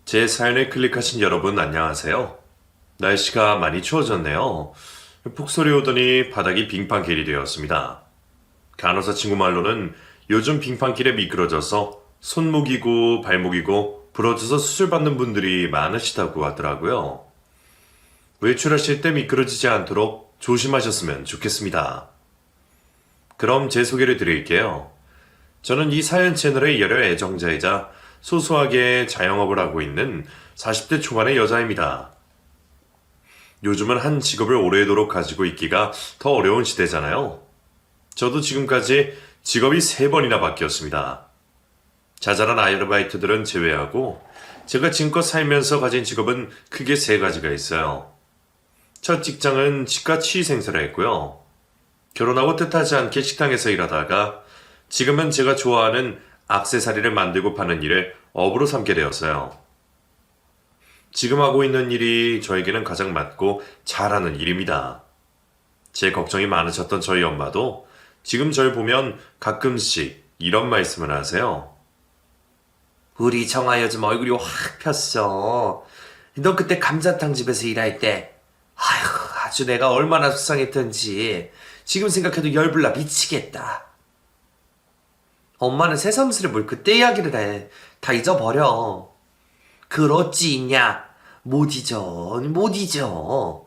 제 사연을 클릭하신 여러분 안녕하세요. 날씨가 많이 추워졌네요. 폭설이 오더니 바닥이 빙판길이 되었습니다. 간호사 친구 말로는 요즘 빙판길에 미끄러져서 손목이고 발목이고 부러져서 수술받는 분들이 많으시다고 하더라고요. 외출하실 때 미끄러지지 않도록 조심하셨으면 좋겠습니다. 그럼 제 소개를 드릴게요. 저는 이 사연 채널의 열혈 애정자이자 소소하게 자영업을 하고 있는 40대 초반의 여자입니다. 요즘은 한 직업을 오래도록 가지고 있기가 더 어려운 시대잖아요. 저도 지금까지 직업이 3번이나 바뀌었습니다. 자잘한 아르바이트들은 제외하고 제가 지금껏 살면서 가진 직업은 크게 3가지가 있어요. 첫 직장은 치과 치의생사를 했고요. 결혼하고 뜻하지 않게 식당에서 일하다가 지금은 제가 좋아하는 액세서리를 만들고 파는 일을 업으로 삼게 되었어요. 지금 하고 있는 일이 저에게는 가장 맞고 잘하는 일입니다. 제 걱정이 많으셨던 저희 엄마도 지금 절 보면 가끔씩 이런 말씀을 하세요. 우리 정아 요즘 얼굴이 확 폈어. 너 그때 감자탕 집에서 일할 때 아휴 아주 내가 얼마나 속상했던지 지금 생각해도 열불나 미치겠다. 엄마는 새삼스레 뭘 그때 이야기를 해. 다 잊어버려. 그렇지 있냐? 못 잊어. 못 잊어.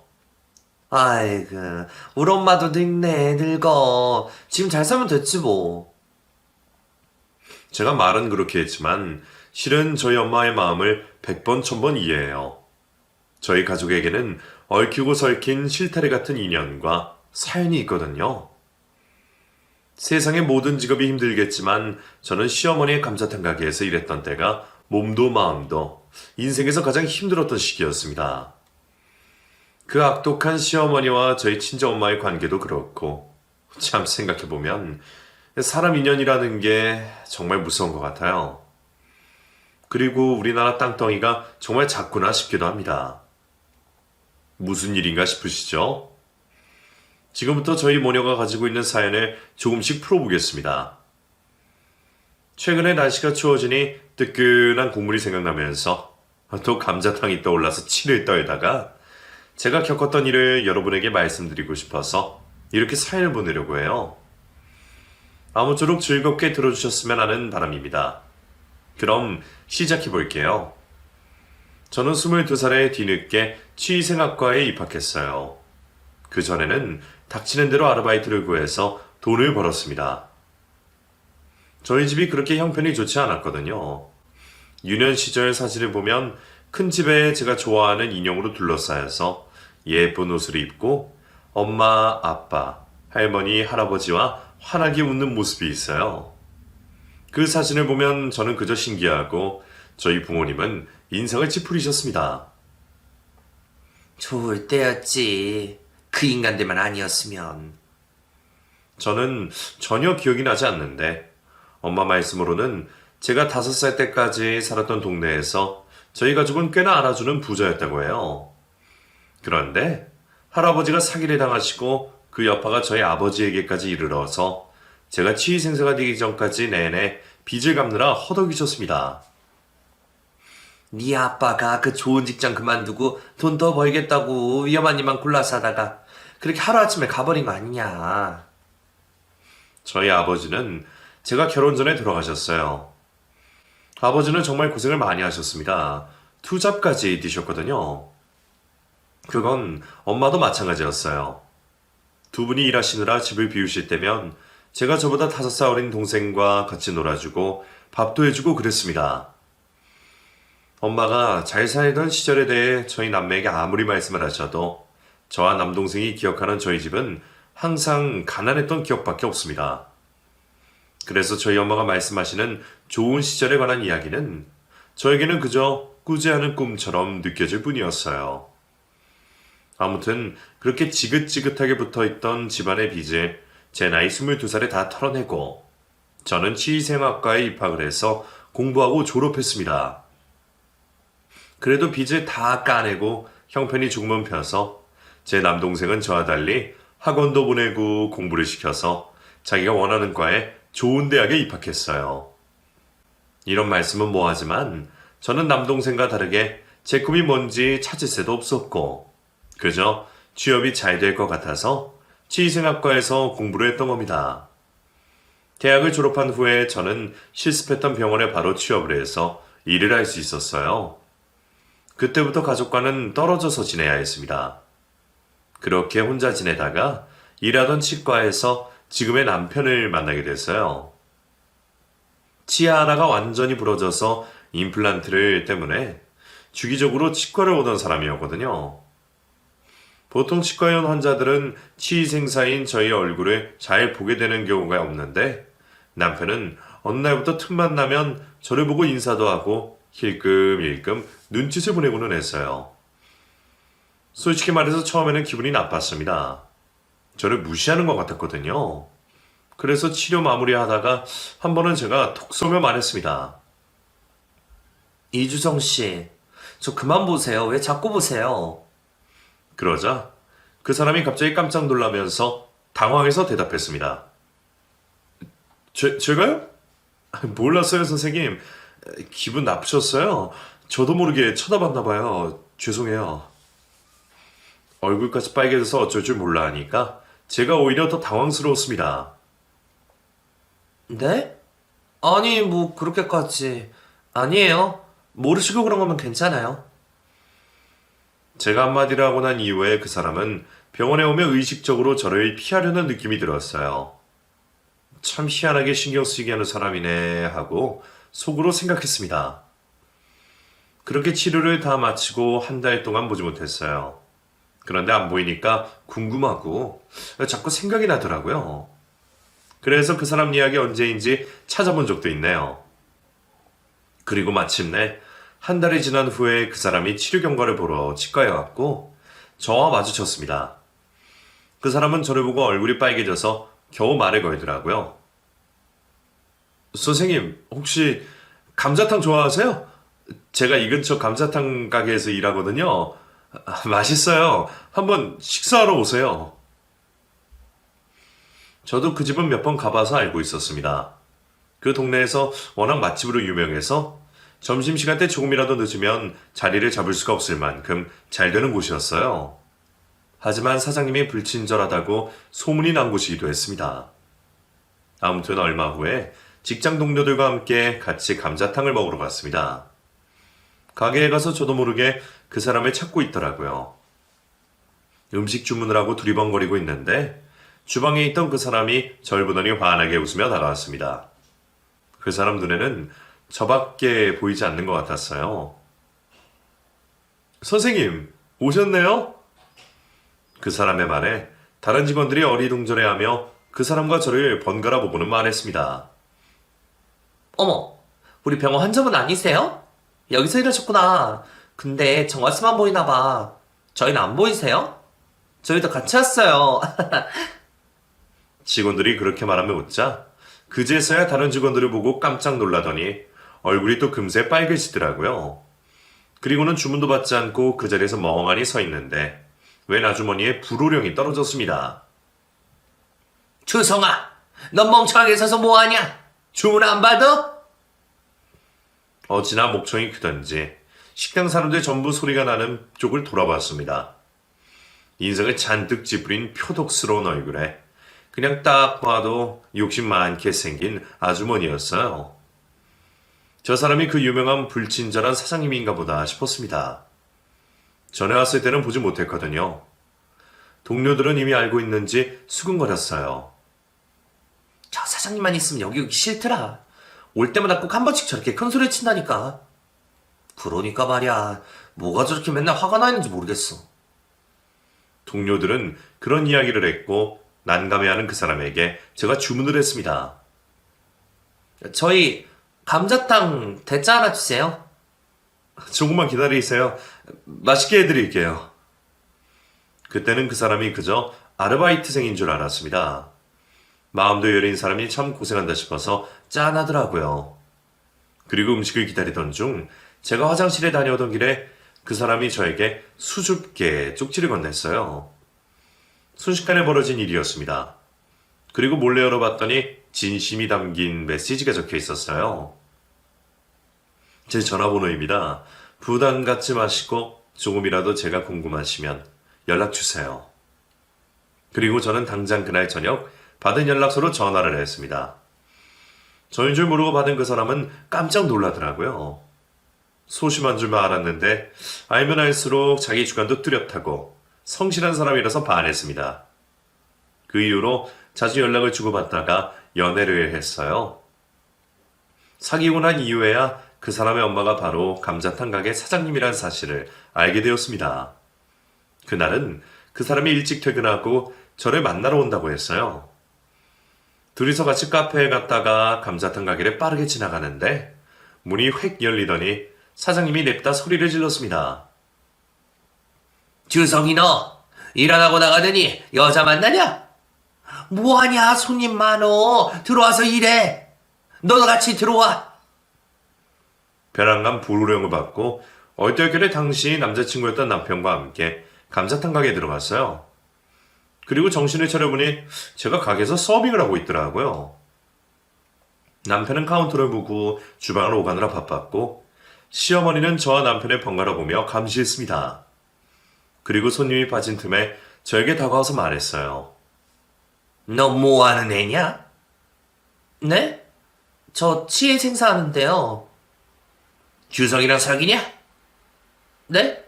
아이고 우리 엄마도 늙네 늙어. 지금 잘 살면 됐지 뭐. 제가 말은 그렇게 했지만 실은 저희 엄마의 마음을 100번 1000번 이해해요. 저희 가족에게는 얽히고 설킨 실타래 같은 인연과 사연이 있거든요. 세상의 모든 직업이 힘들겠지만 저는 시어머니의 감자탕 가게에서 일했던 때가 몸도 마음도 인생에서 가장 힘들었던 시기였습니다. 그 악독한 시어머니와 저희 친정엄마의 관계도 그렇고 참 생각해보면 사람 인연이라는 게 정말 무서운 것 같아요. 그리고 우리나라 땅덩이가 정말 작구나 싶기도 합니다. 무슨 일인가 싶으시죠? 지금부터 저희 모녀가 가지고 있는 사연을 조금씩 풀어보겠습니다. 최근에 날씨가 추워지니 뜨끈한 국물이 생각나면서 또 감자탕이 떠올라서 치를 떨다가 제가 겪었던 일을 여러분에게 말씀드리고 싶어서 이렇게 사연을 보내려고 해요. 아무쪼록 즐겁게 들어주셨으면 하는 바람입니다. 그럼 시작해 볼게요. 저는 22살에 뒤늦게 치의생학과에 입학했어요. 그 전에는 닥치는 대로 아르바이트를 구해서 돈을 벌었습니다. 저희 집이 그렇게 형편이 좋지 않았거든요. 유년 시절 사진을 보면 큰 집에 제가 좋아하는 인형으로 둘러싸여서 예쁜 옷을 입고 엄마, 아빠, 할머니, 할아버지와 환하게 웃는 모습이 있어요. 그 사진을 보면 저는 그저 신기하고 저희 부모님은 인상을 찌푸리셨습니다. 좋을 때였지. 그 인간들만 아니었으면. 저는 전혀 기억이 나지 않는데 엄마 말씀으로는 제가 5살 때까지 살았던 동네에서 저희 가족은 꽤나 알아주는 부자였다고 해요. 그런데 할아버지가 사기를 당하시고 그 여파가 저희 아버지에게까지 이르러서 제가 치위생사가 되기 전까지 내내 빚을 갚느라 허덕이셨습니다. 네 아빠가 그 좋은 직장 그만두고 돈 더 벌겠다고 위험한 일만 골라서 하다가 그렇게 하루아침에 가버린 거 아니냐. 저희 아버지는 제가 결혼 전에 돌아가셨어요. 아버지는 정말 고생을 많이 하셨습니다. 투잡까지 뛰셨거든요. 그건 엄마도 마찬가지였어요. 두 분이 일하시느라 집을 비우실 때면 제가 저보다 5살 어린 동생과 같이 놀아주고 밥도 해주고 그랬습니다. 엄마가 잘 살던 시절에 대해 저희 남매에게 아무리 말씀을 하셔도 저와 남동생이 기억하는 저희 집은 항상 가난했던 기억밖에 없습니다. 그래서 저희 엄마가 말씀하시는 좋은 시절에 관한 이야기는 저에게는 그저 꾸지 않은 꿈처럼 느껴질 뿐이었어요. 아무튼 그렇게 지긋지긋하게 붙어있던 집안의 빚을 제 나이 22살에 다 털어내고 저는 치의생학과에 입학을 해서 공부하고 졸업했습니다. 그래도 빚을 다 까내고 형편이 조금은 펴서 제 남동생은 저와 달리 학원도 보내고 공부를 시켜서 자기가 원하는 과에 좋은 대학에 입학했어요. 이런 말씀은 뭐하지만 저는 남동생과 다르게 제 꿈이 뭔지 찾을 새도 없었고 그저 취업이 잘 될 것 같아서 치의생학과에서 공부를 했던 겁니다. 대학을 졸업한 후에 저는 실습했던 병원에 바로 취업을 해서 일을 할 수 있었어요. 그때부터 가족과는 떨어져서 지내야 했습니다. 그렇게 혼자 지내다가 일하던 치과에서 지금의 남편을 만나게 됐어요. 치아 하나가 완전히 부러져서 임플란트를 때문에 주기적으로 치과를 오던 사람이었거든요. 보통 치과에 온 환자들은 치의생사인 저희 얼굴을 잘 보게 되는 경우가 없는데 남편은 어느 날부터 틈만 나면 저를 보고 인사도 하고 힐끔힐끔 눈짓을 보내고는 했어요. 솔직히 말해서 처음에는 기분이 나빴습니다. 저를 무시하는 것 같았거든요. 그래서 치료 마무리하다가 한 번은 제가 톡 쏘며 말했습니다. 이주성 씨, 저 그만 보세요. 왜 자꾸 보세요? 그러자 그 사람이 갑자기 깜짝 놀라면서 당황해서 대답했습니다. 제가요? 몰랐어요, 선생님. 기분 나쁘셨어요? 저도 모르게 쳐다봤나 봐요. 죄송해요. 얼굴까지 빨개져서 어쩔 줄 몰라 하니까 제가 오히려 더 당황스러웠습니다. 네? 아니, 뭐, 그렇게까지. 아니에요. 모르시고 그런 거면 괜찮아요. 제가 한마디를 하고 난 이후에 그 사람은 병원에 오면 의식적으로 저를 피하려는 느낌이 들었어요. 참 희한하게 신경 쓰이게 하는 사람이네 하고 속으로 생각했습니다. 그렇게 치료를 다 마치고 한 달 동안 보지 못했어요. 그런데 안 보이니까 궁금하고 자꾸 생각이 나더라고요. 그래서 그 사람 이야기 언제인지 찾아본 적도 있네요. 그리고 마침내 한 달이 지난 후에 그 사람이 치료 경과를 보러 치과에 왔고 저와 마주쳤습니다. 그 사람은 저를 보고 얼굴이 빨개져서 겨우 말을 걸더라고요. 선생님, 혹시 감자탕 좋아하세요? 제가 이 근처 감자탕 가게에서 일하거든요. 맛있어요. 한번 식사하러 오세요. 저도 그 집은 몇 번 가봐서 알고 있었습니다. 그 동네에서 워낙 맛집으로 유명해서 점심시간 때 조금이라도 늦으면 자리를 잡을 수가 없을 만큼 잘 되는 곳이었어요. 하지만 사장님이 불친절하다고 소문이 난 곳이기도 했습니다. 아무튼 얼마 후에 직장 동료들과 함께 같이 감자탕을 먹으러 갔습니다. 가게에 가서 저도 모르게 그 사람을 찾고 있더라고요. 음식 주문을 하고 두리번거리고 있는데 주방에 있던 그 사람이 절 보더니 환하게 웃으며 다가왔습니다. 그 사람 눈에는 저밖에 보이지 않는 것 같았어요. 선생님, 오셨네요? 그 사람의 말에 다른 직원들이 어리둥절해하며 그 사람과 저를 번갈아 보고는 말했습니다. 어머, 우리 병원 환자분 아니세요? 여기서 일하셨구나. 근데 정화스만 보이나 봐. 저희는 안 보이세요? 저희도 같이 왔어요. 직원들이 그렇게 말하며 웃자 그제서야 다른 직원들을 보고 깜짝 놀라더니 얼굴이 또 금세 빨개지더라고요. 그리고는 주문도 받지 않고 그 자리에서 멍하니 서 있는데 웬 아주머니의 불호령이 떨어졌습니다. 주성아, 넌 멍청하게 서서 뭐하냐? 주문 안 받아? 어찌나 목청이 크던지 식당 사람들 전부 소리가 나는 쪽을 돌아봤습니다. 인상을 잔뜩 찌푸린 표독스러운 얼굴에 그냥 딱 봐도 욕심 많게 생긴 아주머니였어요. 저 사람이 그 유명한 불친절한 사장님인가 보다 싶었습니다. 전에 왔을 때는 보지 못했거든요. 동료들은 이미 알고 있는지 수근거렸어요. 저 사장님만 있으면 여기 오기 싫더라. 올 때마다 꼭 한 번씩 저렇게 큰 소리 친다니까. 그러니까 말이야. 뭐가 저렇게 맨날 화가 나 있는지 모르겠어. 동료들은 그런 이야기를 했고 난감해하는 그 사람에게 제가 주문을 했습니다. 저희 감자탕 대짜 하나 주세요. 조금만 기다리세요. 맛있게 해드릴게요. 그때는 그 사람이 그저 아르바이트생인 줄 알았습니다. 마음도 여린 사람이 참 고생한다 싶어서 짠하더라고요. 그리고 음식을 기다리던 중 제가 화장실에 다녀오던 길에 그 사람이 저에게 수줍게 쪽지를 건넸어요. 순식간에 벌어진 일이었습니다. 그리고 몰래 열어봤더니 진심이 담긴 메시지가 적혀 있었어요. 제 전화번호입니다. 부담 갖지 마시고 조금이라도 제가 궁금하시면 연락 주세요. 그리고 저는 당장 그날 저녁 받은 연락처로 전화를 했습니다. 저인 줄 모르고 받은 그 사람은 깜짝 놀라더라고요. 소심한 줄만 알았는데 알면 알수록 자기 주관도 뚜렷하고 성실한 사람이라서 반했습니다. 그 이후로 자주 연락을 주고받다가 연애를 했어요. 사귀고 난 이후에야 그 사람의 엄마가 바로 감자탕 가게 사장님이란 사실을 알게 되었습니다. 그날은 그 사람이 일찍 퇴근하고 저를 만나러 온다고 했어요. 둘이서 같이 카페에 갔다가 감자탕 가게를 빠르게 지나가는데 문이 획 열리더니 사장님이 냅다 소리를 질렀습니다. 주성이 너 일 안 하고 나가더니 여자 만나냐? 뭐하냐 손님 많어. 들어와서 일해. 너도 같이 들어와. 벼랑간 불호령을 받고 얼떨결에 당시 남자친구였던 남편과 함께 감자탕 가게에 들어갔어요. 그리고 정신을 차려보니 제가 가게에서 서빙을 하고 있더라고요. 남편은 카운터를 보고 주방을 오가느라 바빴고 시어머니는 저와 남편의 번갈아 보며 감시했습니다. 그리고 손님이 빠진 틈에 저에게 다가와서 말했어요. 너 뭐하는 애냐? 네? 저 치해 생사하는데요. 주성이랑 사귀냐? 네?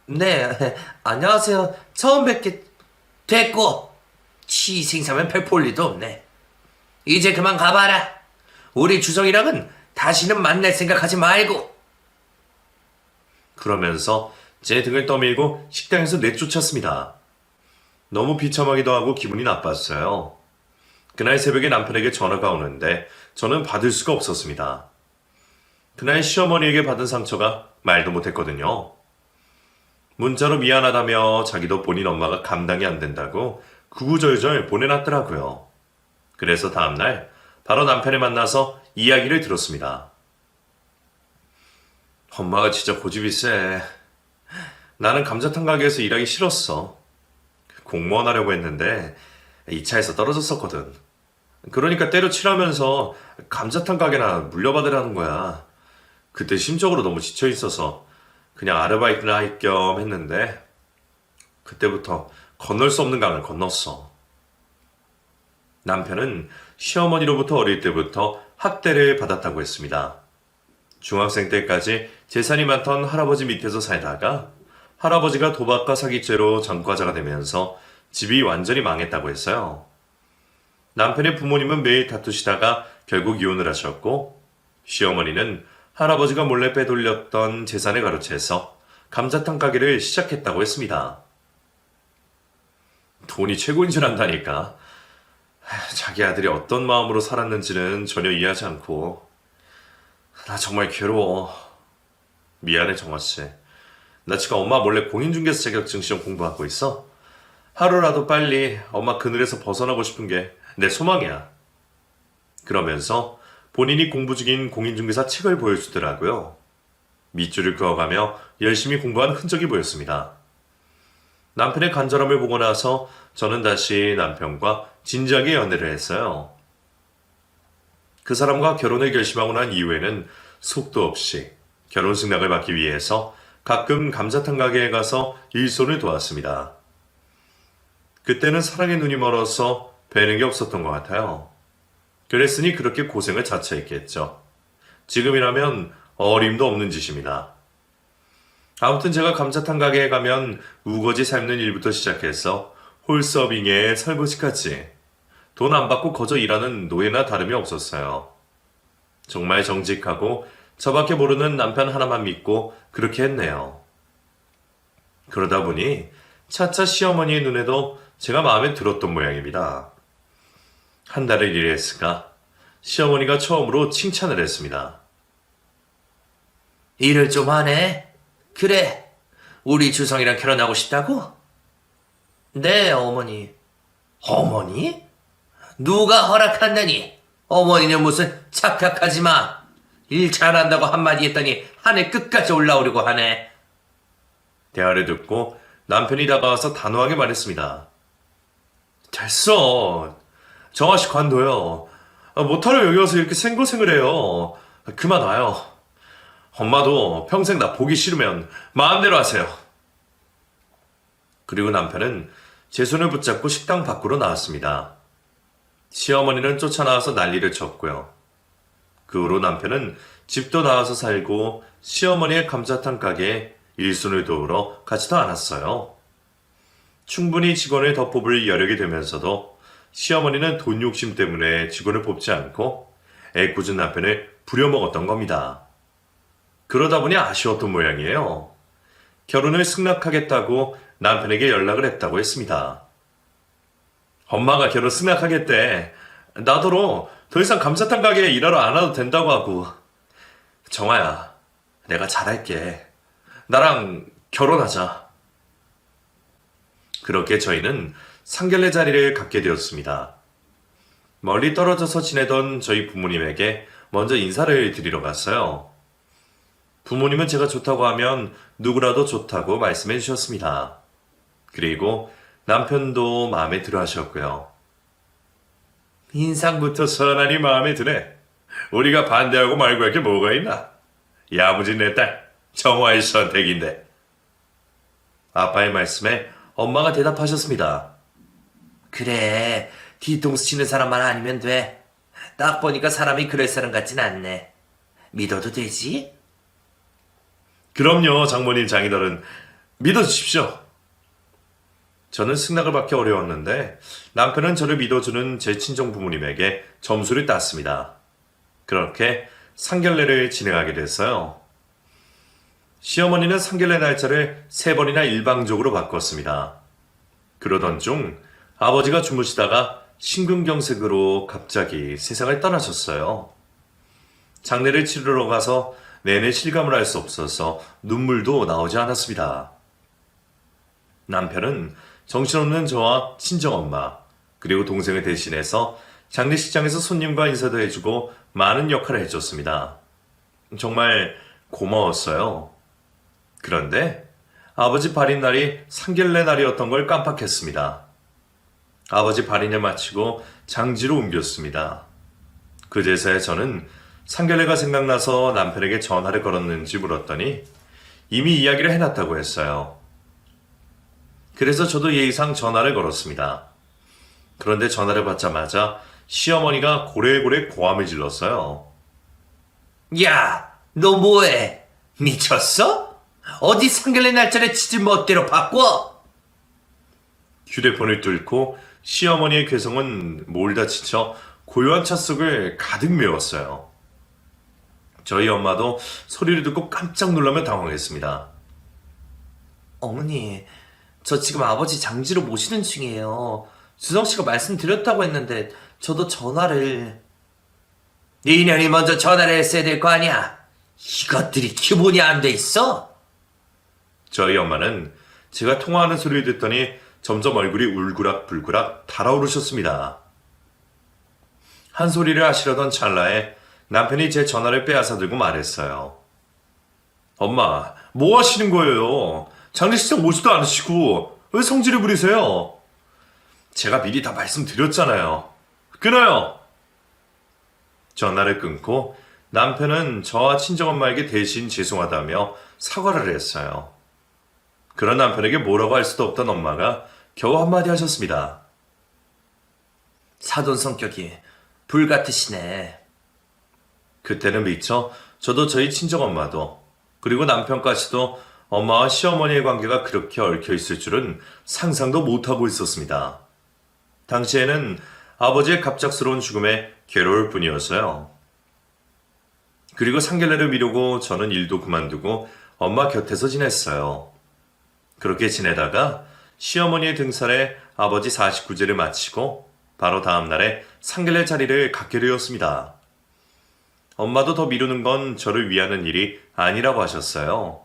네, 안녕하세요. 처음 뵙게 됐고 치 생사면 별 볼 일도 없네. 이제 그만 가봐라. 우리 주성이랑은 다시는 만날 생각하지 말고. 그러면서 제 등을 떠밀고 식당에서 내쫓았습니다. 너무 비참하기도 하고 기분이 나빴어요. 그날 새벽에 남편에게 전화가 오는데 저는 받을 수가 없었습니다. 그날 시어머니에게 받은 상처가 말도 못했거든요. 문자로 미안하다며 자기도 본인 엄마가 감당이 안 된다고 구구절절 보내놨더라고요. 그래서 다음날 바로 남편을 만나서 이야기를 들었습니다. 엄마가 진짜 고집이 세. 나는 감자탕 가게에서 일하기 싫었어. 공무원 하려고 했는데 2차에서 떨어졌었거든. 그러니까 때려치라면서 감자탕 가게나 물려받으라는 거야. 그때 심적으로 너무 지쳐 있어서 그냥 아르바이트나 할 겸 했는데 그때부터 건널 수 없는 강을 건넜어. 남편은 시어머니로부터 어릴 때부터 학대를 받았다고 했습니다. 중학생 때까지 재산이 많던 할아버지 밑에서 살다가 할아버지가 도박과 사기죄로 전과자가 되면서 집이 완전히 망했다고 했어요. 남편의 부모님은 매일 다투시다가 결국 이혼을 하셨고 시어머니는 할아버지가 몰래 빼돌렸던 재산을 가로채서 감자탕 가게를 시작했다고 했습니다. 돈이 최고인 줄 안다니까. 자기 아들이 어떤 마음으로 살았는지는 전혀 이해하지 않고 나 정말 괴로워. 미안해 정화씨. 나 지금 엄마 몰래 공인중개사 자격증 시험 공부하고 있어. 하루라도 빨리 엄마 그늘에서 벗어나고 싶은 게 내 소망이야. 그러면서 본인이 공부 중인 공인중개사 책을 보여주더라고요. 밑줄을 그어가며 열심히 공부한 흔적이 보였습니다. 남편의 간절함을 보고 나서 저는 다시 남편과 진지하게 연애를 했어요. 그 사람과 결혼을 결심하고 난 이후에는 속도 없이 결혼 승낙을 받기 위해서 가끔 감자탕 가게에 가서 일손을 도왔습니다. 그때는 사랑의 눈이 멀어서 뵈는 게 없었던 것 같아요. 그랬으니 그렇게 고생을 자처했겠죠. 지금이라면 어림도 없는 짓입니다. 아무튼 제가 감자탕 가게에 가면 우거지 삶는 일부터 시작해서 홀서빙에 설거지까지 돈 안 받고 거저 일하는 노예나 다름이 없었어요. 정말 정직하고 저밖에 모르는 남편 하나만 믿고 그렇게 했네요. 그러다 보니 차차 시어머니의 눈에도 제가 마음에 들었던 모양입니다. 한 달을 일했으까 시어머니가 처음으로 칭찬을 했습니다. 일을 좀 하네. 그래, 우리 주성이랑 결혼하고 싶다고? 네, 어머니. 어머니? 누가 허락한다니? 어머니는 무슨 착각하지 마. 일 잘한다고 한마디 했더니 하늘 끝까지 올라오려고 하네. 대화를 듣고 남편이 다가와서 단호하게 말했습니다. 됐어. 정아씨 관둬요. 못하러 여기 와서 이렇게 생고생을 해요. 그만 와요. 엄마도 평생 나 보기 싫으면 마음대로 하세요. 그리고 남편은 제 손을 붙잡고 식당 밖으로 나왔습니다. 시어머니는 쫓아나와서 난리를 쳤고요. 그 후로 남편은 집도 나와서 살고 시어머니의 감자탕 가게에 일손을 도우러 가지도 않았어요. 충분히 직원을 더 뽑을 여력이 되면서도 시어머니는 돈 욕심 때문에 직원을 뽑지 않고 애꿎은 남편을 부려먹었던 겁니다. 그러다 보니 아쉬웠던 모양이에요. 결혼을 승낙하겠다고 남편에게 연락을 했다고 했습니다. 엄마가 결혼 승낙하겠대. 나더러 더 이상 감자탕 가게에 일하러 안 와도 된다고 하고. 정아야, 내가 잘할게. 나랑 결혼하자. 그렇게 저희는 상견례 자리를 갖게 되었습니다. 멀리 떨어져서 지내던 저희 부모님에게 먼저 인사를 드리러 갔어요. 부모님은 제가 좋다고 하면 누구라도 좋다고 말씀해 주셨습니다. 그리고 남편도 마음에 들어 하셨고요. 인상부터 선하니 마음에 드네. 우리가 반대하고 말고 할 게 뭐가 있나? 야무진 내 딸, 정화의 선택인데. 아빠의 말씀에 엄마가 대답하셨습니다. 그래, 뒤통수 치는 사람만 아니면 돼. 딱 보니까 사람이 그럴 사람 같진 않네. 믿어도 되지? 그럼요, 장모님 장인어른. 믿어주십시오. 저는 승낙을 받기 어려웠는데 남편은 저를 믿어주는 제 친정 부모님에게 점수를 땄습니다. 그렇게 상견례를 진행하게 됐어요. 시어머니는 상견례 날짜를 3번이나 일방적으로 바꿨습니다. 그러던 중 아버지가 주무시다가 심근경색으로 갑자기 세상을 떠나셨어요. 장례를 치르러 가서 내내 실감을 할 수 없어서 눈물도 나오지 않았습니다. 남편은 정신없는 저와 친정엄마 그리고 동생을 대신해서 장례식장에서 손님과 인사도 해주고 많은 역할을 해줬습니다. 정말 고마웠어요. 그런데 아버지 발인 날이 상견례 날이었던 걸 깜빡했습니다. 아버지 발인을 마치고 장지로 옮겼습니다. 그제서야 저는 상견례가 생각나서 남편에게 전화를 걸었는지 물었더니 이미 이야기를 해놨다고 했어요. 그래서 저도 예의상 전화를 걸었습니다. 그런데 전화를 받자마자 시어머니가 고래고래 고함을 질렀어요. 야, 너 뭐해? 미쳤어? 어디 상견례 날짜를 지질 멋대로 바꿔? 휴대폰을 뚫고 시어머니의 괴성은 몰다 지쳐 고요한 차 속을 가득 메웠어요. 저희 엄마도 소리를 듣고 깜짝 놀라며 당황했습니다. 어머니, 저 지금 아버지 장지로 모시는 중이에요. 주성씨가 말씀드렸다고 했는데 저도 전화를... 니년이 먼저 전화를 했어야 될 거 아니야? 이것들이 기본이 안 돼 있어? 저희 엄마는 제가 통화하는 소리를 듣더니 점점 얼굴이 울그락불그락 달아오르셨습니다. 한 소리를 하시려던 찰나에 남편이 제 전화를 빼앗아 들고 말했어요. 엄마, 뭐 하시는 거예요? 장례식장 오지도 않으시고 왜 성질을 부리세요? 제가 미리 다 말씀드렸잖아요. 끊어요! 전화를 끊고 남편은 저와 친정엄마에게 대신 죄송하다며 사과를 했어요. 그런 남편에게 뭐라고 할 수도 없던 엄마가 겨우 한마디 하셨습니다. 사돈 성격이 불같으시네. 그때는 미처 저도 저희 친정엄마도 그리고 남편까지도 엄마와 시어머니의 관계가 그렇게 얽혀 있을 줄은 상상도 못하고 있었습니다. 당시에는 아버지의 갑작스러운 죽음에 괴로울 뿐이었어요. 그리고 상견례를 미루고 저는 일도 그만두고 엄마 곁에서 지냈어요. 그렇게 지내다가 시어머니의 등살에 아버지 49제를 마치고 바로 다음 날에 상견례 자리를 갖게 되었습니다. 엄마도 더 미루는 건 저를 위하는 일이 아니라고 하셨어요.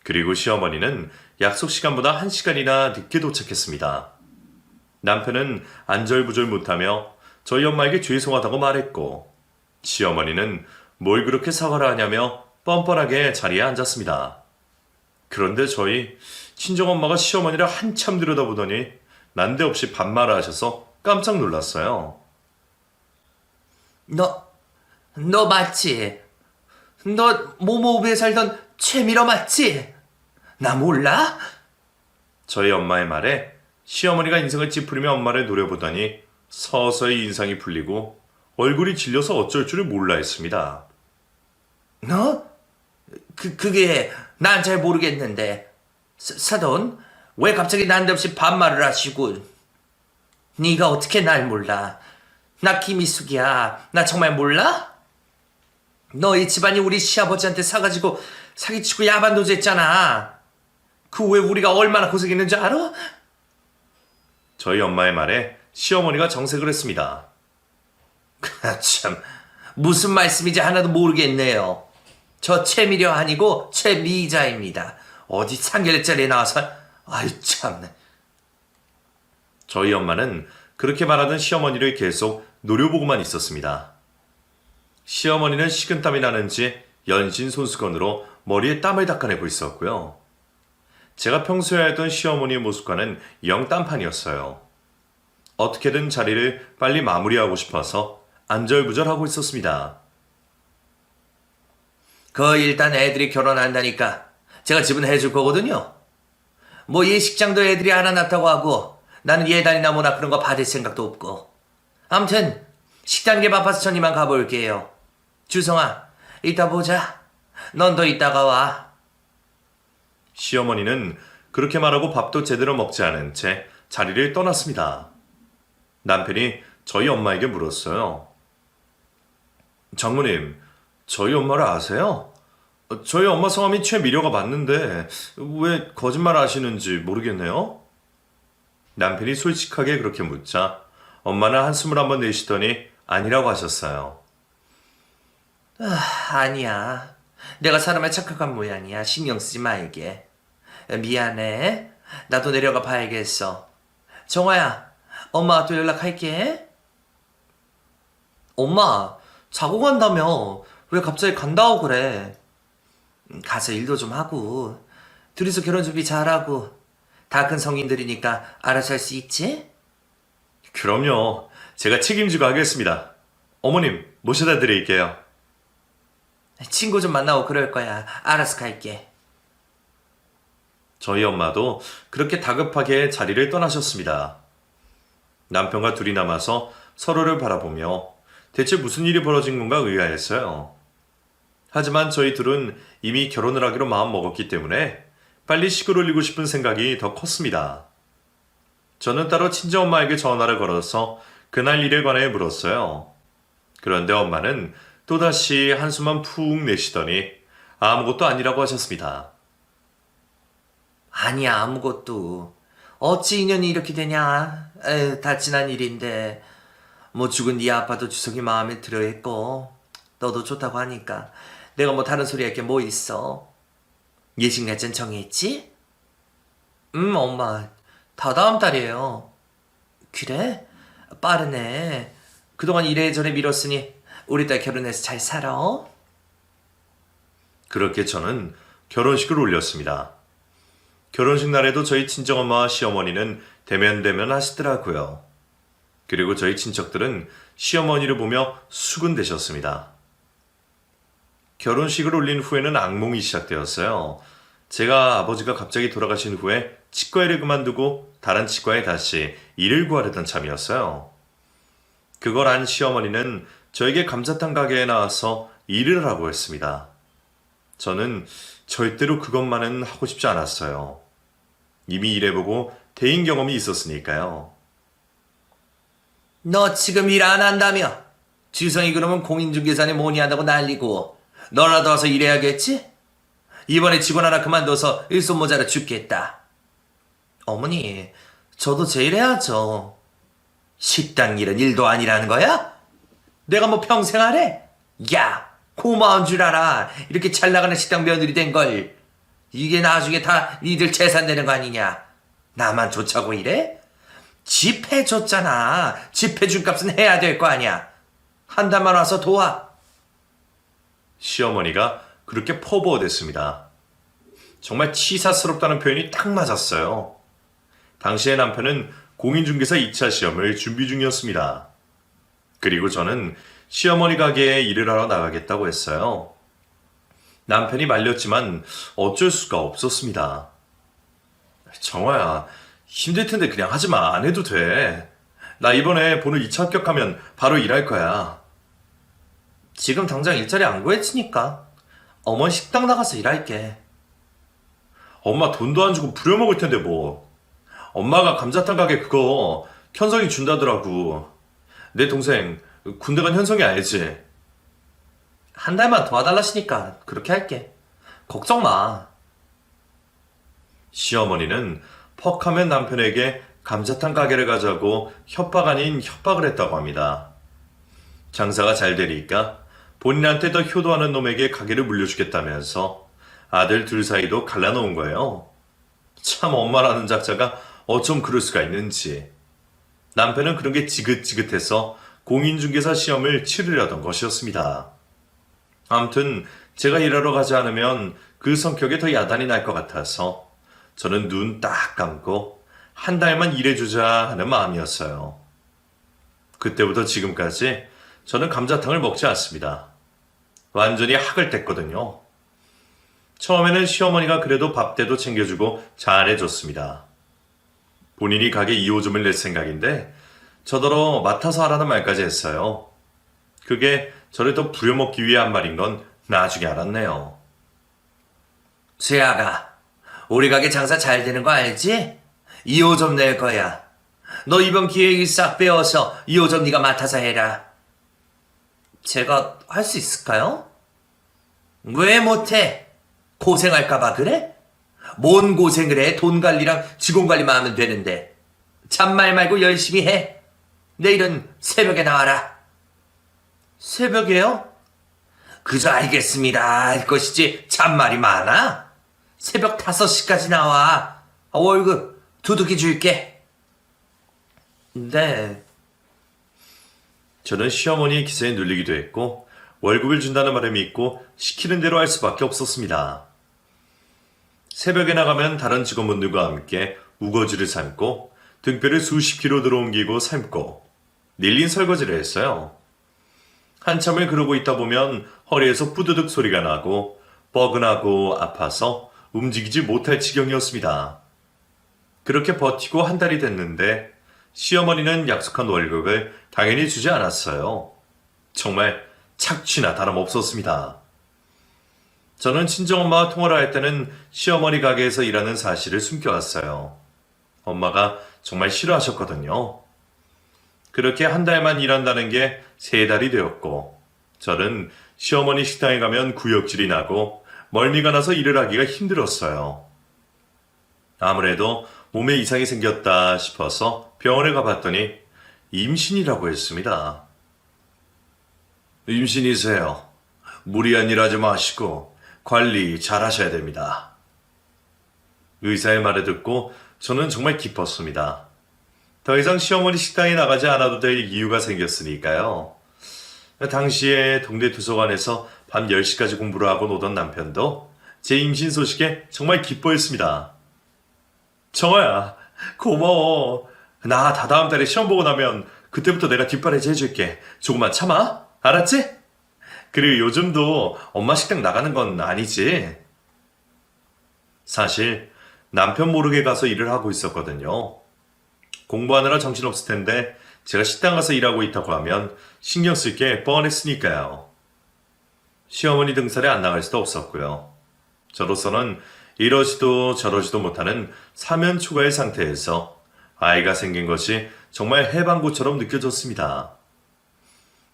그리고 시어머니는 약속 시간보다 1시간이나 늦게 도착했습니다. 남편은 안절부절 못하며 저희 엄마에게 죄송하다고 말했고 시어머니는 뭘 그렇게 사과를 하냐며 뻔뻔하게 자리에 앉았습니다. 그런데 저희 친정엄마가 시어머니를 한참 들여다보더니 난데없이 반말을 하셔서 깜짝 놀랐어요. 너 맞지? 너 모모읍에 살던 최미러 맞지? 나 몰라? 저희 엄마의 말에 시어머니가 인상을 찌푸리며 엄마를 노려보더니 서서히 인상이 풀리고 얼굴이 질려서 어쩔 줄을 몰라 했습니다. 너? 그게 난 잘 모르겠는데. 사돈, 왜 갑자기 난데없이 반말을 하시고. 네가 어떻게 날 몰라? 나 김희숙이야. 나 정말 몰라? 너희 집안이 우리 시아버지한테 사가지고 사기치고 야반도주 했잖아. 그 후에 우리가 얼마나 고생했는지 알아? 저희 엄마의 말에 시어머니가 정색을 했습니다. 참, 무슨 말씀인지 하나도 모르겠네요. 저 최미려 아니고 최미자입니다. 어디 상결자리에 나와서, 아이 참. 저희 엄마는 그렇게 말하던 시어머니를 계속 노려보고만 있었습니다. 시어머니는 식은땀이 나는지 연신 손수건으로 머리에 땀을 닦아내고 있었고요. 제가 평소에 알던 시어머니의 모습과는 영 딴판이었어요. 어떻게든 자리를 빨리 마무리하고 싶어서 안절부절하고 있었습니다. 일단 애들이 결혼한다니까 제가 집은 해줄 거거든요. 뭐 예식장도 애들이 하나 낳다고 하고 나는 예단이나 뭐나 그런 거 받을 생각도 없고. 암튼 식당에 바빠서 전 이만 가볼게요. 주성아, 이따 보자. 넌 더 이따가 와. 시어머니는 그렇게 말하고 밥도 제대로 먹지 않은 채 자리를 떠났습니다. 남편이 저희 엄마에게 물었어요. 장모님, 저희 엄마를 아세요? 저희 엄마 성함이 최미려가 맞는데 왜 거짓말 하시는지 모르겠네요. 남편이 솔직하게 그렇게 묻자 엄마는 한숨을 한번 내쉬더니 아니라고 하셨어요. 아니야. 내가 사람을 착각한 모양이야. 신경 쓰지 말게. 미안해. 나도 내려가 봐야겠어. 정화야, 엄마가 또 연락할게. 엄마, 자고 간다며. 왜 갑자기 간다고 그래? 가서 일도 좀 하고 둘이서 결혼 준비 잘하고 다 큰 성인들이니까 알아서 할 수 있지? 그럼요. 제가 책임지고 하겠습니다. 어머님, 모셔다 드릴게요. 친구 좀 만나고 그럴 거야. 알아서 갈게. 저희 엄마도 그렇게 다급하게 자리를 떠나셨습니다. 남편과 둘이 남아서 서로를 바라보며 대체 무슨 일이 벌어진 건가 의아했어요. 하지만 저희 둘은 이미 결혼을 하기로 마음먹었기 때문에 빨리 식을 올리고 싶은 생각이 더 컸습니다. 저는 따로 친정엄마에게 전화를 걸어서 그날 일에 관해 물었어요. 그런데 엄마는 또다시 한숨만 푹 내쉬더니 아무것도 아니라고 하셨습니다. 아니야, 아무것도. 어찌 인연이 이렇게 되냐? 에휴, 다 지난 일인데. 뭐 죽은 네 아빠도 주석이 마음에 들어 했고 너도 좋다고 하니까 내가 뭐 다른 소리 할 게 뭐 있어. 예식 날짜는 정했지? 엄마. 다 다음 달이에요. 그래? 빠르네. 그동안 이래저래 미뤘으니 우리 딸 결혼해서 잘 살아. 그렇게 저는 결혼식을 올렸습니다. 결혼식 날에도 저희 친정엄마와 시어머니는 대면대면 하시더라고요. 그리고 저희 친척들은 시어머니를 보며 수군대셨습니다. 결혼식을 올린 후에는 악몽이 시작되었어요. 제가 아버지가 갑자기 돌아가신 후에 치과 일을 그만두고 다른 치과에 다시 일을 구하려던 참이었어요. 그걸 안 시어머니는 저에게 감자탕 가게에 나와서 일을 하고 했습니다. 저는 절대로 그것만은 하고 싶지 않았어요. 이미 일해보고 대인 경험이 있었으니까요. 너 지금 일 안 한다며? 주성이 그러면 공인중개사니 뭐니 한다고 난리고 너라도 와서 일해야겠지? 이번에 직원 하나 그만둬서 일손 모자라 죽겠다. 어머니, 저도 제 일 해야죠. 식당 일은 일도 아니라는 거야? 내가 뭐 평생 하래? 야, 고마운 줄 알아. 이렇게 잘 나가는 식당 며느리 된 걸. 이게 나중에 다 니들 재산 되는 거 아니냐? 나만 좋자고 이래? 집 해줬잖아. 집 해준 값은 해야 될 거 아니야. 한 달만 와서 도와. 시어머니가 그렇게 퍼부어댔습니다. 정말 치사스럽다는 표현이 딱 맞았어요. 당시에 남편은 공인중개사 2차 시험을 준비 중이었습니다. 그리고 저는 시어머니 가게에 일을 하러 나가겠다고 했어요. 남편이 말렸지만 어쩔 수가 없었습니다. 정화야, 힘들 텐데 그냥 하지 마. 안 해도 돼. 나 이번에 본우 2차 합격하면 바로 일할 거야. 지금 당장 일자리 안 구했으니까 어머니 식당 나가서 일할게. 엄마 돈도 안 주고 부려먹을 텐데 뭐. 엄마가 감자탕 가게 그거 현성이 준다더라고. 내 동생 군대 간 현성이 알지? 한 달만 도와달라시니까 그렇게 할게. 걱정 마. 시어머니는 퍽하면 남편에게 감자탕 가게를 가자고 협박 아닌 협박을 했다고 합니다. 장사가 잘 되니까 본인한테 더 효도하는 놈에게 가게를 물려주겠다면서 아들 둘 사이도 갈라놓은 거예요. 참 엄마라는 작자가 어쩜 그럴 수가 있는지. 남편은 그런 게 지긋지긋해서 공인중개사 시험을 치르려던 것이었습니다. 아무튼 제가 일하러 가지 않으면 그 성격에 더 야단이 날 것 같아서 저는 눈 딱 감고 한 달만 일해주자 하는 마음이었어요. 그때부터 지금까지 저는 감자탕을 먹지 않습니다. 완전히 학을 뗐거든요. 처음에는 시어머니가 그래도 밥때도 챙겨주고 잘해줬습니다. 본인이 가게 2호점을 낼 생각인데 저더러 맡아서 하라는 말까지 했어요. 그게 저를 더 부려먹기 위해 한 말인 건 나중에 알았네요. 수야가, 우리 가게 장사 잘 되는 거 알지? 2호점 낼 거야. 너 이번 기획일 싹 빼어서 2호점 네가 맡아서 해라. 제가 할 수 있을까요? 왜 못해? 고생할까봐 그래? 뭔 고생을 해? 돈 관리랑 직원 관리만 하면 되는데. 잔말 말고 열심히 해. 내일은 새벽에 나와라. 새벽에요? 그저 알겠습니다 할 것이지 잔말이 많아? 새벽 5시까지 나와. 월급 두둑이 줄게. 네. 저는 시어머니의 기세에 눌리기도 했고 월급을 준다는 말에 믿고 시키는 대로 할 수밖에 없었습니다. 새벽에 나가면 다른 직원분들과 함께 우거지를 삶고 등뼈를 수십 킬로 들어옮기고 삶고 밀린 설거지를 했어요. 한참을 그러고 있다 보면 허리에서 뿌드득 소리가 나고 뻐근하고 아파서 움직이지 못할 지경이었습니다. 그렇게 버티고 한 달이 됐는데 시어머니는 약속한 월급을 당연히 주지 않았어요. 정말 착취나 다름없었습니다. 저는 친정엄마와 통화를 할 때는 시어머니 가게에서 일하는 사실을 숨겨왔어요. 엄마가 정말 싫어하셨거든요. 그렇게 한 달만 일한다는 게 3달이 되었고 저는 시어머니 식당에 가면 구역질이 나고 멀미가 나서 일을 하기가 힘들었어요. 아무래도 몸에 이상이 생겼다 싶어서 병원에 가봤더니 임신이라고 했습니다. 임신이세요. 무리한 일 하지 마시고 관리 잘 하셔야 됩니다. 의사의 말을 듣고 저는 정말 기뻤습니다. 더 이상 시어머니 식당에 나가지 않아도 될 이유가 생겼으니까요. 당시에 동네 도서관에서 밤 10시까지 공부를 하고 노던 남편도 제 임신 소식에 정말 기뻐했습니다. 정아야, 고마워. 나 다다음 달에 시험 보고 나면 그때부터 내가 뒷바라지 해줄게. 조금만 참아. 알았지? 그리고 요즘도 엄마 식당 나가는 건 아니지? 사실 남편 모르게 가서 일을 하고 있었거든요. 공부하느라 정신없을 텐데 제가 식당 가서 일하고 있다고 하면 신경 쓸 게 뻔했으니까요. 시어머니 등살에 안 나갈 수도 없었고요. 저로서는 이러지도 저러지도 못하는 사면 초과의 상태에서 아이가 생긴 것이 정말 해방구처럼 느껴졌습니다.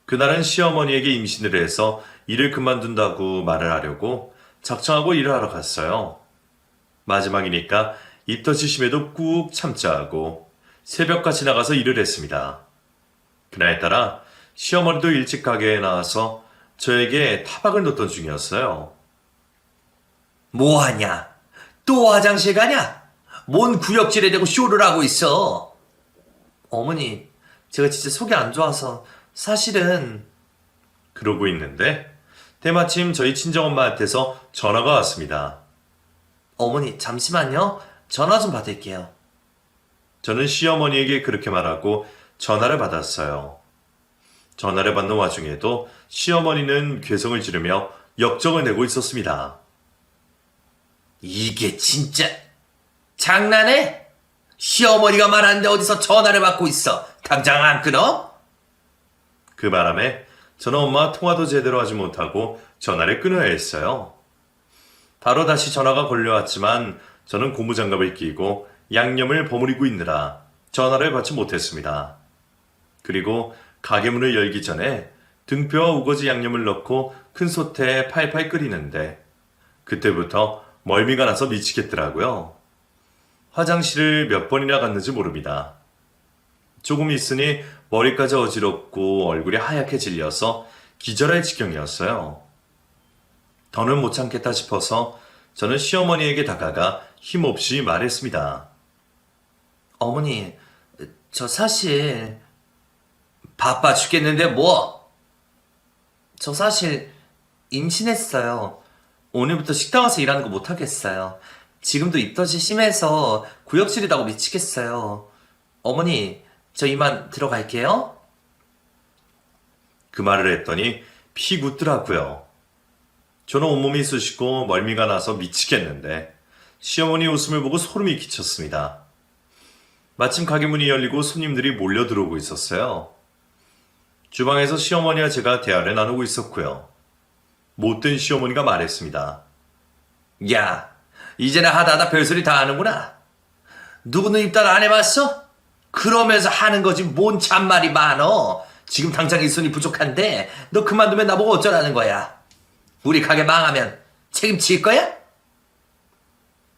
그날은 시어머니에게 임신을 해서 일을 그만둔다고 말을 하려고 작정하고 일을 하러 갔어요. 마지막이니까 입덧이 심해도 꾹 참자 하고 새벽까지 나가서 일을 했습니다. 그날따라 시어머니도 일찍 가게에 나와서 저에게 타박을 놓던 중이었어요. 뭐하냐? 또 화장실 가냐? 뭔 구역질에 대고 쇼를 하고 있어? 어머니, 제가 진짜 속이 안 좋아서 사실은... 그러고 있는데 때마침 저희 친정엄마한테서 전화가 왔습니다. 어머니, 잠시만요. 전화 좀 받을게요. 저는 시어머니에게 그렇게 말하고 전화를 받았어요. 전화를 받는 와중에도 시어머니는 괴성을 지르며 역정을 내고 있었습니다. 이게 진짜 장난해? 시어머니가 말하는데 어디서 전화를 받고 있어? 당장 안 끊어? 그 바람에 저는 엄마와 통화도 제대로 하지 못하고 전화를 끊어야 했어요. 바로 다시 전화가 걸려왔지만 저는 고무장갑을 끼고 양념을 버무리고 있느라 전화를 받지 못했습니다. 그리고 가게 문을 열기 전에 등뼈와 우거지 양념을 넣고 큰 솥에 팔팔 끓이는데 그때부터 멀미가 나서 미치겠더라고요. 화장실을 몇 번이나 갔는지 모릅니다. 조금 있으니 머리까지 어지럽고 얼굴이 하얗게 질려서 기절할 지경이었어요. 더는 못 참겠다 싶어서 저는 시어머니에게 다가가 힘없이 말했습니다. 어머니, 저 사실 바빠 죽겠는데 뭐? 저 사실 임신했어요. 오늘부터 식당 와서 일하는 거 못하겠어요. 지금도 입덧이 심해서 구역질이라고 미치겠어요. 어머니, 저 이만 들어갈게요. 그 말을 했더니 피 굳더라고요. 저는 온몸이 쑤시고 멀미가 나서 미치겠는데 시어머니 웃음을 보고 소름이 끼쳤습니다. 마침 가게 문이 열리고 손님들이 몰려 들어오고 있었어요. 주방에서 시어머니와 제가 대화를 나누고 있었고요. 못된 시어머니가 말했습니다. 야, 이제는 하다 별소리 다 하는구나. 누구는 입달 안 해봤어? 그러면서 하는 거지 뭔 잔말이 많어. 지금 당장 일손이 부족한데 너 그만두면 나보고 어쩌라는 거야. 우리 가게 망하면 책임질 거야?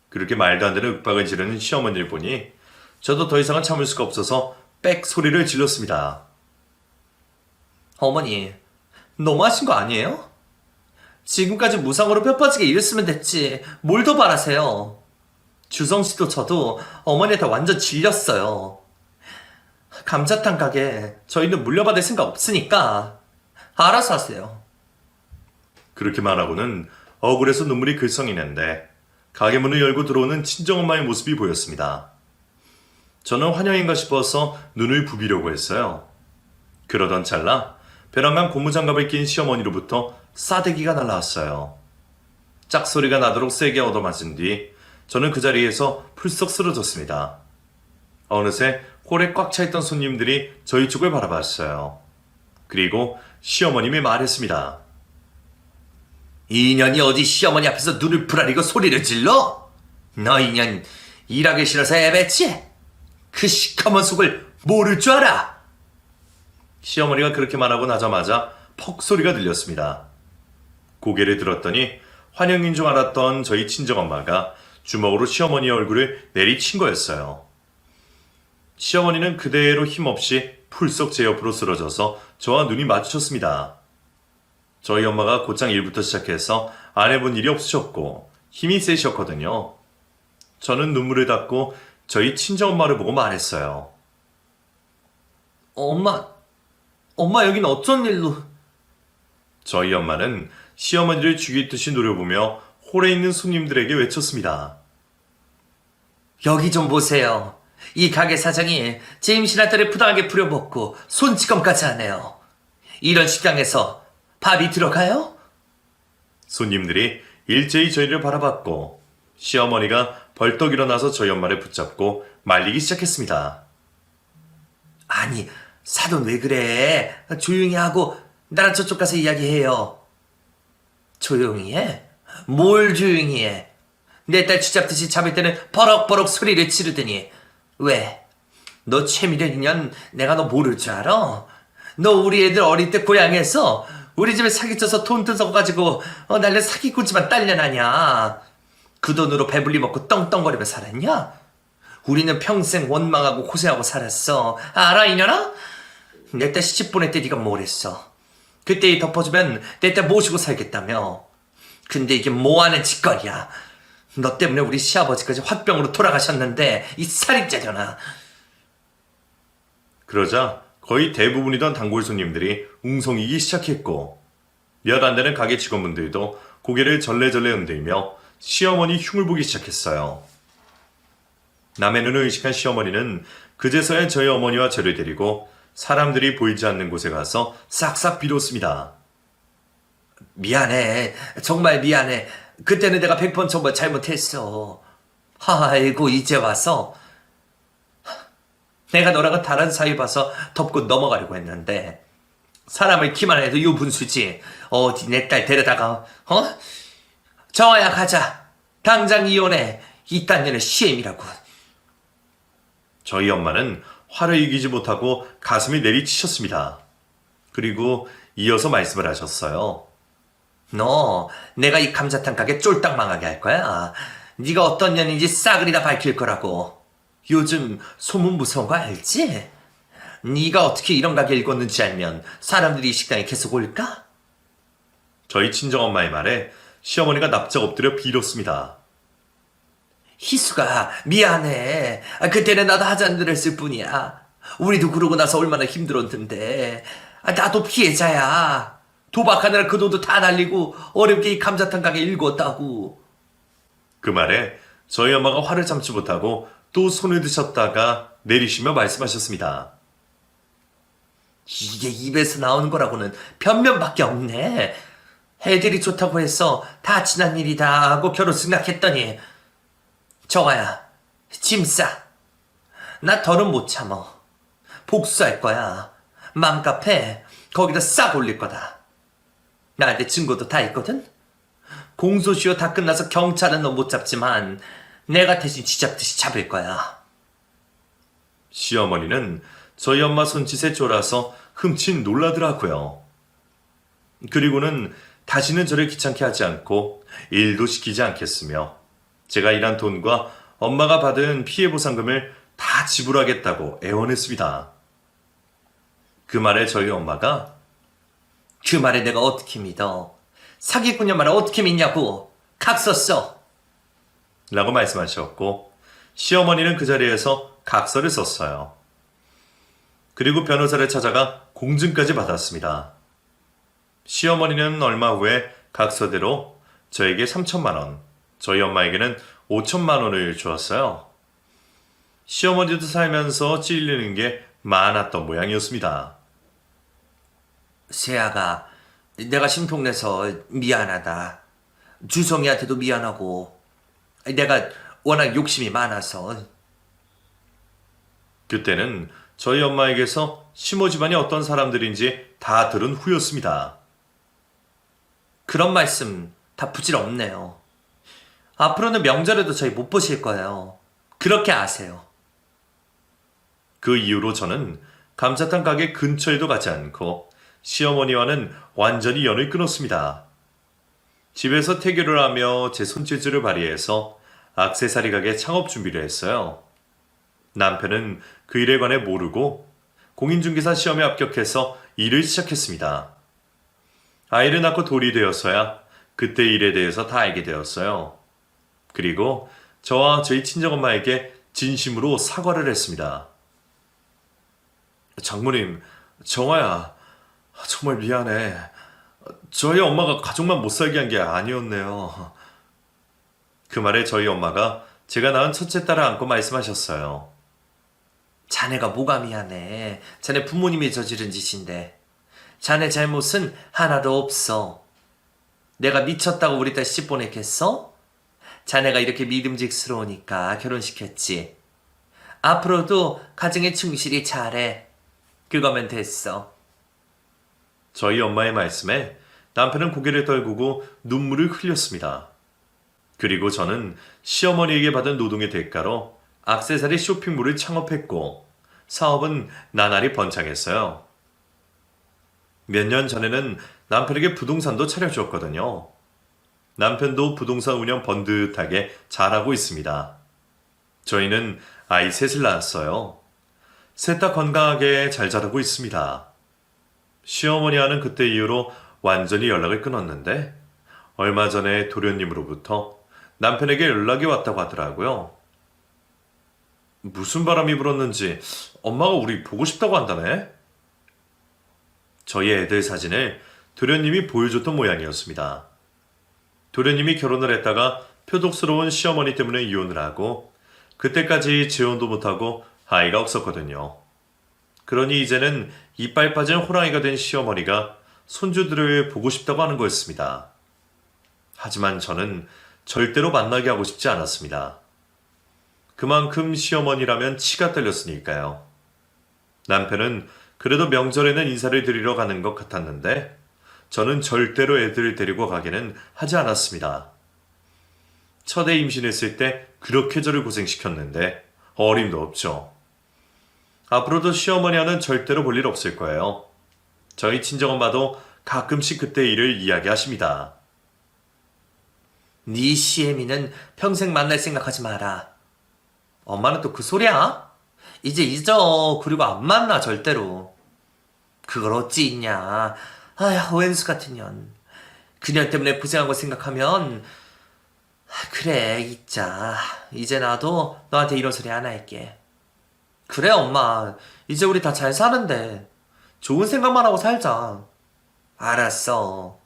그렇게 말도 안 되는 윽박을 지르는 시어머니를 보니 저도 더 이상은 참을 수가 없어서 빽 소리를 질렀습니다. 어머니, 너무하신 거 아니에요? 지금까지 무상으로 뼈 빠지게 일했으면 됐지. 뭘 더 바라세요? 주성씨도 저도 어머니한테 완전 질렸어요. 감자탕 가게 저희는 물려받을 생각 없으니까 알아서 하세요. 그렇게 말하고는 억울해서 눈물이 글썽이는데 가게 문을 열고 들어오는 친정엄마의 모습이 보였습니다. 저는 환영인가 싶어서 눈을 부비려고 했어요. 그러던 찰나 베란만 고무장갑을 낀 시어머니로부터 싸대기가 날라왔어요. 짝소리가 나도록 세게 얻어맞은 뒤 저는 그 자리에서 풀썩 쓰러졌습니다. 어느새 홀에 꽉 차있던 손님들이 저희 쪽을 바라봤어요. 그리고 시어머님이 말했습니다. 이년이 어디 시어머니 앞에서 눈을 부라리고 소리를 질러? 너 이년 일하기 싫어서 애뱉지? 그 시커먼 속을 모를 줄 알아? 시어머니가 그렇게 말하고 나자마자 퍽 소리가 들렸습니다. 고개를 들었더니 환영인 줄 알았던 저희 친정엄마가 주먹으로 시어머니의 얼굴을 내리친 거였어요. 시어머니는 그대로 힘없이 풀썩 제 옆으로 쓰러져서 저와 눈이 마주쳤습니다. 저희 엄마가 곧장 일부터 시작해서 안 해본 일이 없으셨고 힘이 세셨거든요. 저는 눈물을 닦고 저희 친정엄마를 보고 말했어요. 엄마 여긴 어쩐 일로? 저희 엄마는 시어머니를 죽이듯이 노려보며 홀에 있는 손님들에게 외쳤습니다. 여기 좀 보세요. 이 가게 사장이 제 임신한 딸을 부당하게 부려먹고 손찌검까지 하네요. 이런 식당에서 밥이 들어가요? 손님들이 일제히 저희를 바라봤고 시어머니가 벌떡 일어나서 저희 엄마를 붙잡고 말리기 시작했습니다. 아니, 사돈 왜 그래? 조용히 하고 나랑 저쪽 가서 이야기해요. 조용히 해? 뭘 조용히 해? 내 딸 쥐잡듯이 잡을 때는 버럭버럭 소리를 지르더니 왜? 너 최미련 인연 내가 너 모를 줄 알아? 너 우리 애들 어릴 때 고향에서 우리 집에 사기쳐서 돈 뜯어가지고 날려 사기꾼지만 딸려나냐? 그 돈으로 배불리 먹고 떵떵거리며 살았냐? 우리는 평생 원망하고 고생하고 살았어. 알아 이년아? 내 딸 시집 보낼 때 네가 뭘 했어? 그때 이 덮어주면 내 딸 모시고 살겠다며. 근데 이게 뭐하는 짓거리야. 너 때문에 우리 시아버지까지 화병으로 돌아가셨는데 이 살인자잖아. 그러자 거의 대부분이던 단골 손님들이 웅성이기 시작했고 몇 안 되는 가게 직원분들도 고개를 절레절레 흔들며 시어머니 흉을 보기 시작했어요. 남의 눈을 의식한 시어머니는 그제서야 저희 어머니와 저를 데리고 사람들이 보이지 않는 곳에 가서 싹싹 빌었습니다. 미안해. 정말 미안해. 그때는 내가 100번 정말 잘못했어. 아이고, 이제 와서 내가 너랑은 다른 사이 봐서 덮고 넘어가려고 했는데 사람을 기만 해도 유분수지. 어디 내 딸 데려다가 정아야 가자. 당장 이혼해. 이딴 년의 시엠이라고. 저희 엄마는 화를 이기지 못하고 가슴이 내리치셨습니다. 그리고 이어서 말씀을 하셨어요. 너 내가 이 감자탕 가게 쫄딱 망하게 할 거야. 네가 어떤 년인지 싸그리 다 밝힐 거라고. 요즘 소문 무서운 거 알지? 네가 어떻게 이런 가게 읽었는지 알면 사람들이 이 식당에 계속 올까? 저희 친정엄마의 말에 시어머니가 납작 엎드려 빌었습니다. 희수가 미안해. 그때는 나도 하자는 했을 뿐이야. 우리도 그러고 나서 얼마나 힘들었는데. 나도 피해자야. 도박하느라 그 돈도 다 날리고 어렵게 이 감자탕 가게 읽었다고. 그 말에 저희 엄마가 화를 참지 못하고 또 손을 드셨다가 내리시며 말씀하셨습니다. 이게 입에서 나오는 거라고는 변명밖에 없네. 애들이 좋다고 해서 다 지난 일이다 하고 결혼 승낙했더니 정아야, 짐 싸. 나 더는 못 참어. 복수할 거야. 맘카페 거기다 싹 올릴 거다. 나한테 증거도 다 있거든. 공소시효 다 끝나서 경찰은 너 못 잡지만 내가 대신 쥐잡듯이 잡을 거야. 시어머니는 저희 엄마 손짓에 쫄아서 흠칫 놀라더라고요. 그리고는 다시는 저를 귀찮게 하지 않고 일도 시키지 않겠으며 제가 일한 돈과 엄마가 받은 피해 보상금을 다 지불하겠다고 애원했습니다. 그 말에 저희 엄마가 그 말에 내가 어떻게 믿어? 사기꾼의 말을 어떻게 믿냐고. 각 썼어. 라고 말씀하셨고 시어머니는 그 자리에서 각서를 썼어요. 그리고 변호사를 찾아가 공증까지 받았습니다. 시어머니는 얼마 후에 각서대로 저에게 3천만 원, 저희 엄마에게는 5천만 원을 주었어요. 시어머니도 살면서 찔리는 게 많았던 모양이었습니다. 세아가 내가 심통내서 미안하다. 주성이한테도 미안하고 내가 워낙 욕심이 많아서. 그때는 저희 엄마에게서 시모 집안이 어떤 사람들인지 다 들은 후였습니다. 그런 말씀 다 부질없네요. 앞으로는 명절에도 저희 못 보실 거예요. 그렇게 아세요. 그 이후로 저는 감자탕 가게 근처에도 가지 않고 시어머니와는 완전히 연을 끊었습니다. 집에서 태교를 하며 제 손재주를 발휘해서 액세서리 가게 창업 준비를 했어요. 남편은 그 일에 관해 모르고 공인중개사 시험에 합격해서 일을 시작했습니다. 아이를 낳고 돌이 되어서야 그때 일에 대해서 다 알게 되었어요. 그리고 저와 저희 친정엄마에게 진심으로 사과를 했습니다. 장모님, 정아야, 정말 미안해. 저희 엄마가 가족만 못 살게 한 게 아니었네요. 그 말에 저희 엄마가 제가 낳은 첫째 딸을 안고 말씀하셨어요. 자네가 뭐가 미안해. 자네 부모님이 저지른 짓인데. 자네 잘못은 하나도 없어. 내가 미쳤다고 우리 딸 시집 보냈겠어? 자네가 이렇게 믿음직스러우니까 결혼시켰지. 앞으로도 가정에 충실히 잘해. 그거면 됐어. 저희 엄마의 말씀에 남편은 고개를 떨구고 눈물을 흘렸습니다. 그리고 저는 시어머니에게 받은 노동의 대가로 액세서리 쇼핑몰을 창업했고 사업은 나날이 번창했어요. 몇 년 전에는 남편에게 부동산도 차려주었거든요. 남편도 부동산 운영 번듯하게 잘하고 있습니다. 저희는 아이 셋을 낳았어요. 셋 다 건강하게 잘 자라고 있습니다. 시어머니와는 그때 이후로 완전히 연락을 끊었는데 얼마 전에 도련님으로부터 남편에게 연락이 왔다고 하더라고요. 무슨 바람이 불었는지 엄마가 우리 보고 싶다고 한다네. 저희 애들 사진을 도련님이 보여줬던 모양이었습니다. 도련님이 결혼을 했다가 표독스러운 시어머니 때문에 이혼을 하고 그때까지 재혼도 못하고 아이가 없었거든요. 그러니 이제는 이빨 빠진 호랑이가 된 시어머니가 손주들을 보고 싶다고 하는 거였습니다. 하지만 저는 절대로 만나게 하고 싶지 않았습니다. 그만큼 시어머니라면 치가 떨렸으니까요. 남편은 그래도 명절에는 인사를 드리러 가는 것 같았는데 저는 절대로 애들을 데리고 가기는 하지 않았습니다. 첫애 임신했을 때 그렇게 저를 고생시켰는데 어림도 없죠. 앞으로도 시어머니와는 절대로 볼 일 없을 거예요. 저희 친정엄마도 가끔씩 그때 일을 이야기하십니다. 네 시애미는 평생 만날 생각하지 마라. 엄마는 또 그 소리야? 이제 잊어. 그리고 안 만나 절대로. 그걸 어찌 잊냐. 아휴 웬수 같은 년. 그년 때문에 고생한 거 생각하면 그래 잊자. 이제 나도 너한테 이런 소리 안 할게. 그래 엄마. 이제 우리 다 잘 사는데 좋은 생각만 하고 살자. 알았어.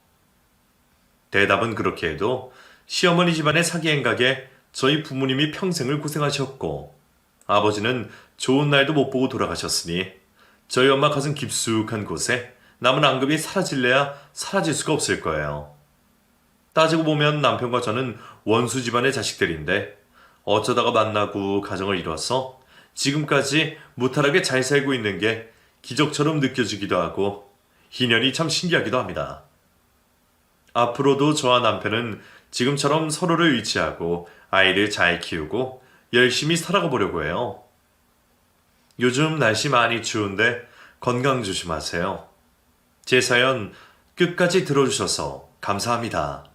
대답은 그렇게 해도 시어머니 집안의 사기 행각에 저희 부모님이 평생을 고생하셨고 아버지는 좋은 날도 못 보고 돌아가셨으니 저희 엄마 가슴 깊숙한 곳에 남은 앙금이 사라질래야 사라질 수가 없을 거예요. 따지고 보면 남편과 저는 원수 집안의 자식들인데 어쩌다가 만나고 가정을 이뤄서 지금까지 무탈하게 잘 살고 있는 게 기적처럼 느껴지기도 하고 인연이 참 신기하기도 합니다. 앞으로도 저와 남편은 지금처럼 서로를 의지하고 아이를 잘 키우고 열심히 살아가 보려고 해요. 요즘 날씨 많이 추운데 건강 조심하세요. 제 사연 끝까지 들어주셔서 감사합니다.